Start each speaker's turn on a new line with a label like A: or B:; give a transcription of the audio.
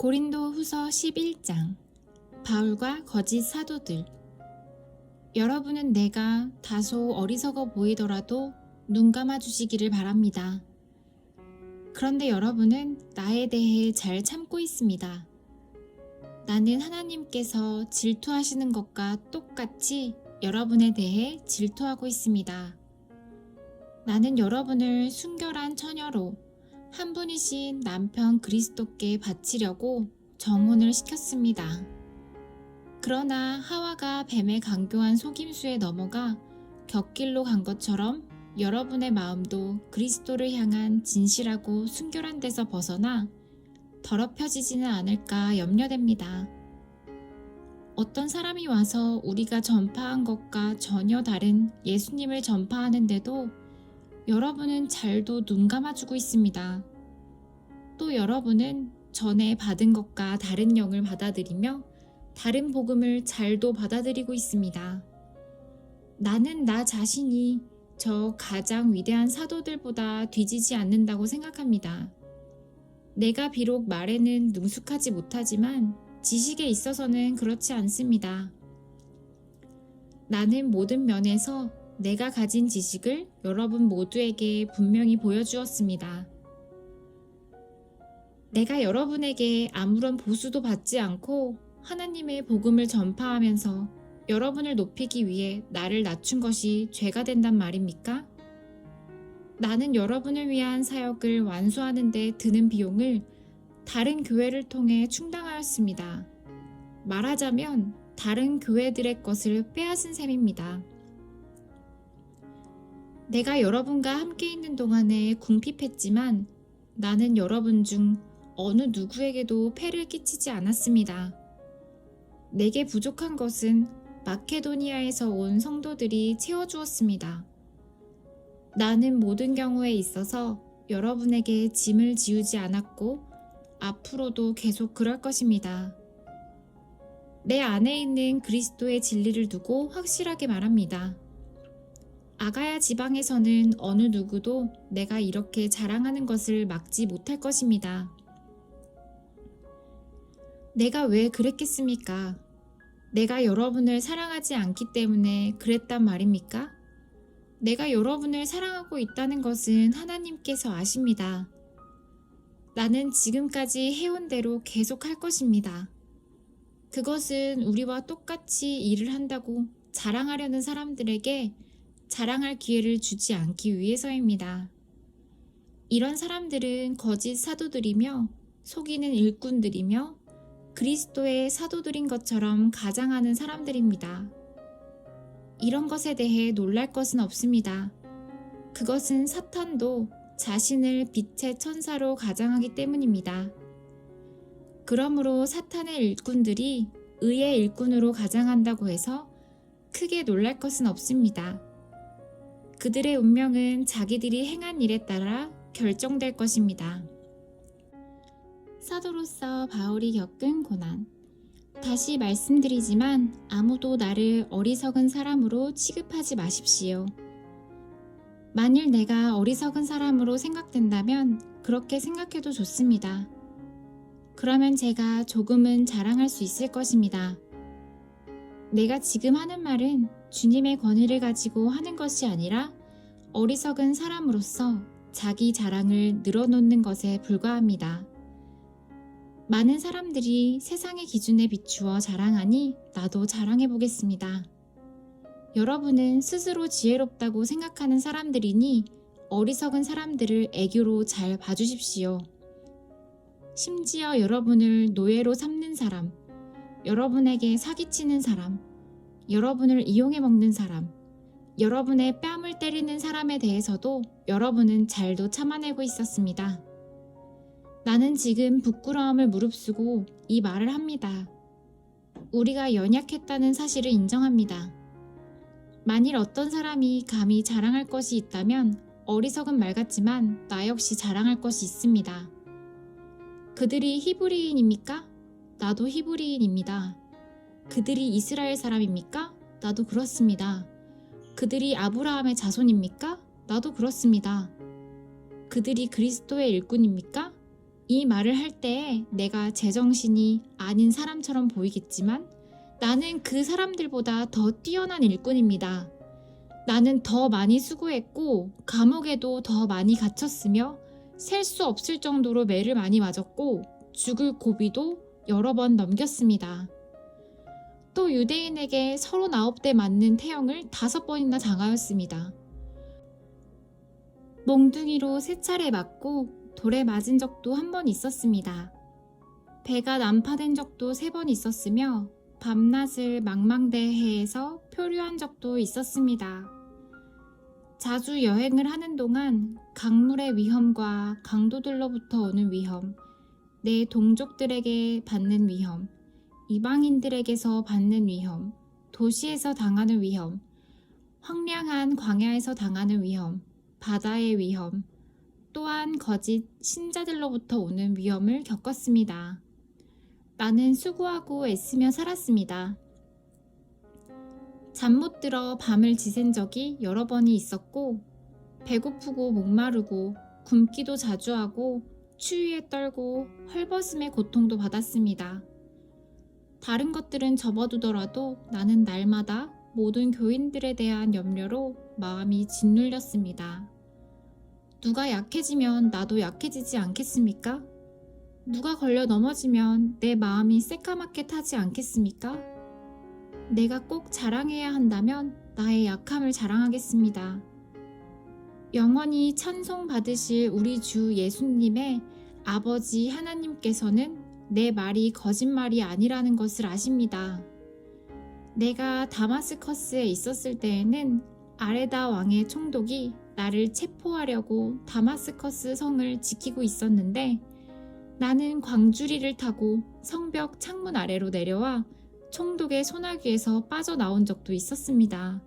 A: 고린도 후서 11장. 바울과 거짓 사도들. 여러분은 내가 다소 어리석어 보이더라도 눈 감아 주시기를 바랍니다. 그런데 여러분은 나에 대해 잘 참고 있습니다. 나는 하나님께서 질투하시는 것과 똑같이 여러분에 대해 질투하고 있습니다. 나는 여러분을 순결한 처녀로 한 분이신 남편 그리스도께 바치려고 정혼을 시켰습니다. 그러나 하와가 뱀의 강교한 속임수에 넘어가 곁길로 간 것처럼 여러분의 마음도 그리스도를 향한 진실하고 순결한 데서 벗어나 더럽혀지지는 않을까 염려됩니다. 어떤 사람이 와서 우리가 전파한 것과 전혀 다른 예수님을 전파하는데도 여러분은 잘도 눈 감아주고 있습니다. 또 여러분은 전에 받은 것과 다른 영을 받아들이며 다른 복음을 잘도 받아들이고 있습니다. 나는 나 자신이 저 가장 위대한 사도들보다 뒤지지 않는다고 생각합니다. 내가 비록 말에는 능숙하지 못하지만 지식에 있어서는 그렇지 않습니다. 나는 모든 면에서 내가 가진 지식을 여러분 모두에게 분명히 보여주었습니다. 내가 여러분에게 아무런 보수도 받지 않고 하나님의 복음을 전파하면서 여러분을 높이기 위해 나를 낮춘 것이 죄가 된단 말입니까? 나는 여러분을 위한 사역을 완수하는 데 드는 비용을 다른 교회를 통해 충당하였습니다. 말하자면 다른 교회들의 것을 빼앗은 셈입니다. 내가 여러분과 함께 있는 동안에 궁핍했지만 나는 여러분 중 어느 누구에게도 폐를 끼치지 않았습니다. 내게 부족한 것은 마케도니아에서 온 성도들이 채워주었습니다. 나는 모든 경우에 있어서 여러분에게 짐을 지우지 않았고 앞으로도 계속 그럴 것입니다. 내 안에 있는 그리스도의 진리를 두고 확실하게 말합니다. 아가야 지방에서는 어느 누구도 내가 이렇게 자랑하는 것을 막지 못할 것입니다. 내가 왜 그랬겠습니까? 내가 여러분을 사랑하지 않기 때문에 그랬단 말입니까? 내가 여러분을 사랑하고 있다는 것은 하나님께서 아십니다. 나는 지금까지 해온 대로 계속 할 것입니다. 그것은 우리와 똑같이 일을 한다고 자랑하려는 사람들에게 자랑할 기회를 주지 않기 위해서입니다. 이런 사람들은 거짓 사도들이며 속이는 일꾼들이며 그리스도의 사도들인 것처럼 가장하는 사람들입니다. 이런 것에 대해 놀랄 것은 없습니다. 그것은 사탄도 자신을 빛의 천사로 가장하기 때문입니다. 그러므로 사탄의 일꾼들이 의의 일꾼으로 가장한다고 해서 크게 놀랄 것은 없습니다. 그들의 운명은 자기들이 행한 일에 따라 결정될 것입니다. 사도로서 바울이 겪은 고난. 다시 말씀드리지만 아무도 나를 어리석은 사람으로 취급하지 마십시오. 만일 내가 어리석은 사람으로 생각된다면 그렇게 생각해도 좋습니다. 그러면 제가 조금은 자랑할 수 있을 것입니다. 내가 지금 하는 말은 주님의 권위를 가지고 하는 것이 아니라 어리석은 사람으로서 자기 자랑을 늘어놓는 것에 불과합니다. 많은 사람들이 세상의 기준에 비추어 자랑하니 나도 자랑해 보겠습니다. 여러분은 스스로 지혜롭다고 생각하는 사람들이니 어리석은 사람들을 애교로 잘 봐주십시오. 심지어 여러분을 노예로 삼는 사람, 여러분에게 사기치는 사람, 여러분을 이용해 먹는 사람, 여러분의 뺨을 때리는 사람에 대해서도 여러분은 잘도 참아내고 있었습니다. 나는 지금 부끄러움을 무릅쓰고 이 말을 합니다. 우리가 연약했다는 사실을 인정합니다. 만일 어떤 사람이 감히 자랑할 것이 있다면 어리석은 말 같지만 나 역시 자랑할 것이 있습니다. 그들이 히브리인입니까? 나도 히브리인입니다. 그들이 이스라엘 사람입니까? 나도 그렇습니다. 그들이 아브라함의 자손입니까? 나도 그렇습니다. 그들이 그리스도의 일꾼입니까? 이 말을 할 때 내가 제정신이 아닌 사람처럼 보이겠지만 나는 그 사람들보다 더 뛰어난 일꾼입니다. 나는 더 많이 수고했고 감옥에도 더 많이 갇혔으며 셀 수 없을 정도로 매를 많이 맞았고 죽을 고비도 여러 번 넘겼습니다. 또 유대인에게 39대 맞는 태형을 5번이나 당하였습니다. 몽둥이로 3차례 맞고 돌에 맞은 적도 1번 있었습니다. 배가 난파된 적도 3번 있었으며 밤낮을 망망대해에서 표류한 적도 있었습니다. 자주 여행을 하는 동안 강물의 위험과 강도들로부터 오는 위험, 내 동족들에게 받는 위험, 이방인들에게서 받는 위험, 도시에서 당하는 위험, 황량한 광야에서 당하는 위험, 바다의 위험, 또한 거짓 신자들로부터 오는 위험을 겪었습니다. 나는 수고하고 애쓰며 살았습니다. 잠 못 들어 밤을 지샌 적이 여러 번이 있었고 배고프고 목마르고 굶기도 자주 하고 추위에 떨고 헐벗음의 고통도 받았습니다. 다른 것들은 접어두더라도 나는 날마다 모든 교인들에 대한 염려로 마음이 짓눌렸습니다. 누가 약해지면 나도 약해지지 않겠습니까? 누가 걸려 넘어지면 내 마음이 새까맣게 타지 않겠습니까? 내가 꼭 자랑해야 한다면 나의 약함을 자랑하겠습니다. 영원히 찬송받으실 우리 주 예수님의 아버지 하나님께서는 내 말이 거짓말이 아니라는 것을 아십니다. 내가 다마스커스에 있었을 때에는 아레다 왕의 총독이 나를 체포하려고 다마스커스 성을 지키고 있었는데 나는 광주리를 타고 성벽 창문 아래로 내려와 총독의 소나기에서 빠져나온 적도 있었습니다.